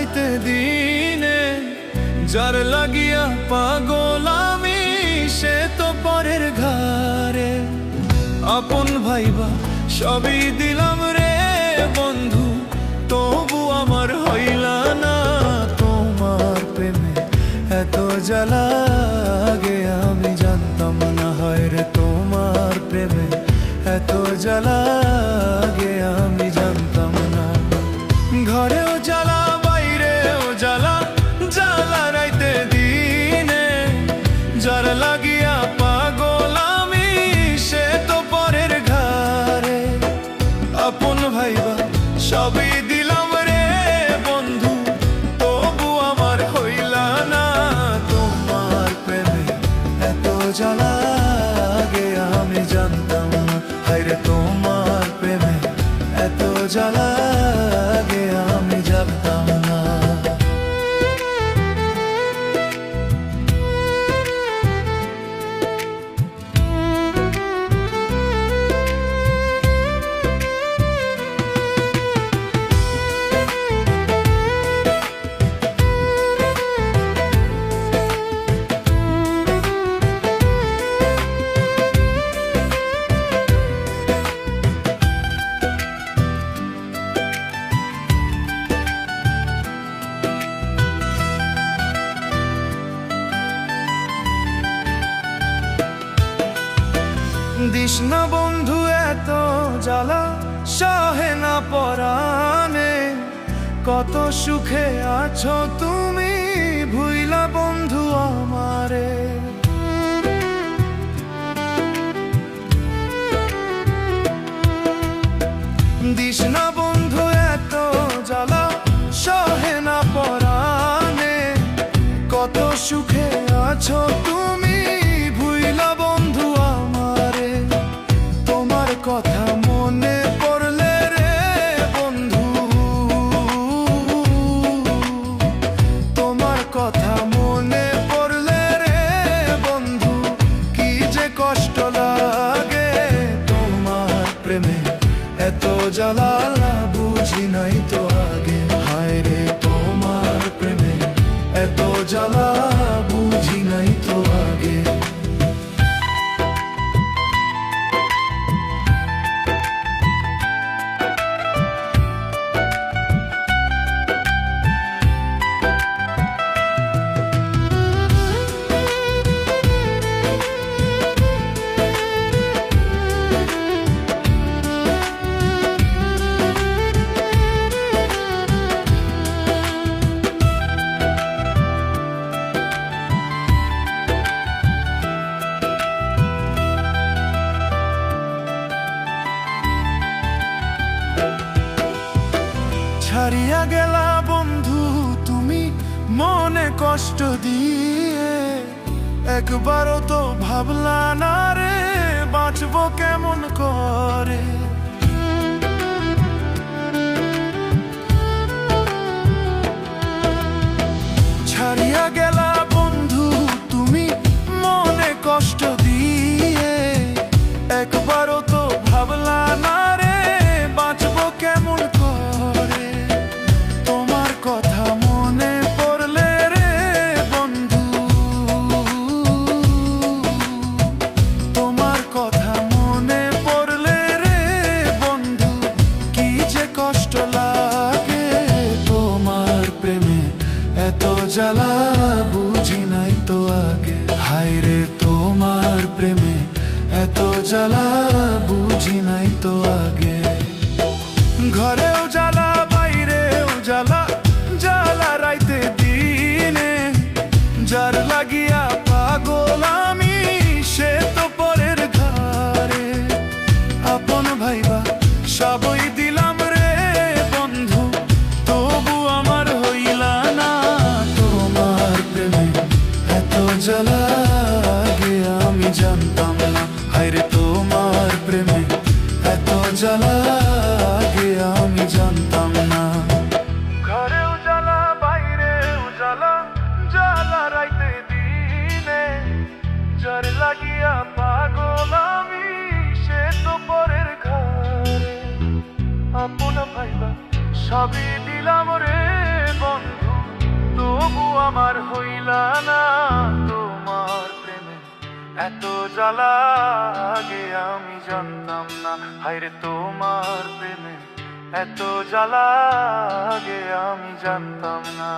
রাইতে দিনে, যার লাগিয়া পাগল আমি সে তো পরের ঘরে। আপন ভাইবা সবই দিলাম রে বন্ধু, তবু আমার হইলা না তোমার প্রেমে এত জ্বালা আগে আমি জানতাম না। হয় রে তোমার প্রেমে এত জ্বালা আগে আমি জানতাম না। ঘরেও জ্বালা বাইরেও জ্বালা, জ্বালা রাইতে দিনে, যার লাগিয়া পাগল আমি সে তো পরের ঘরে। আপন ভাইবা সবই দিলাম রে বন্ধু, তবু আমার হইলা না তোমার প্রেমে এত জ্বালা আগে আমি জানতাম না। হায় রে তোমার প্রেমে এত জ্বালা আগে আমি জানতাম না। দিস না বন্ধু এত জ্বালা, সহে না পরাণে, কত সুখে আছো তুমি ভুইলা বন্ধু আমারে। দিস না বন্ধু এত জ্বালা, সহে না পরাণে, কত সুখে আছো তুমি ভুইলা বন্ধু আমারে। তোমার কথা মনে পড়লে রে বন্ধু, তোমার কথা মনে পড়লে রে বন্ধু, কি যে কষ্ট লাগে তোমার প্রেমে এত জ্বালা বুঝি নাই তো আগে। হায় রে তোমার প্রেমে এত জ্বালা বুঝি নাই তো আগে। ছাড়িয়া গেলা বন্ধু তুমি মনে কষ্ট দিয়ে, একবারও তো ভাবলা না রে বাঁচবো কেমন করে। ছাড়িয়া গেলা বন্ধু তুমি মনে কষ্ট দিয়ে, একবারও তো ভাবলা না রে বাঁচবো কেমন করে। তোমার কথা মনে পড়লে রে বন্ধু, তোমার কথা মনে পড়লে রে বন্ধু, কি যে কষ্ট লাগে তোমার প্রেমে এত জ্বালা বুঝি নাই তো আগে। হায় রে তোমার প্রেমে এত জ্বালা বুঝি নাই তো আগে। ঘরেও জ্বালা বাইরেও জ্বালা, জ্বালা রাইতে দিনে, যার লাগিয়া পাগল আমি সে তো পরের ঘরে। আপন ভাইবা সবই দিলাম রে বন্ধু, তবু আমার হইলা না তোমার প্রেমে এত জ্বালা আগে আমি জানতাম না। হায় রে তোমার প্রেমে এত জ্বালা আগে আমি জানতাম না। ঘরেও জ্বালা বাইরেও জ্বালা, জ্বালা রাইতে দিনে, যার লাগিয়া পাগল আমি সে তো পরের ঘরে। আপন ভাইবা সবই দিলাম রে বন্ধু, আমার হইলা না, তোমার প্রেমে এত জ্বালা আগে আমি জানতাম না। হায়রে তোমার প্রেমে এত জ্বালা আগে আমি জানতাম না।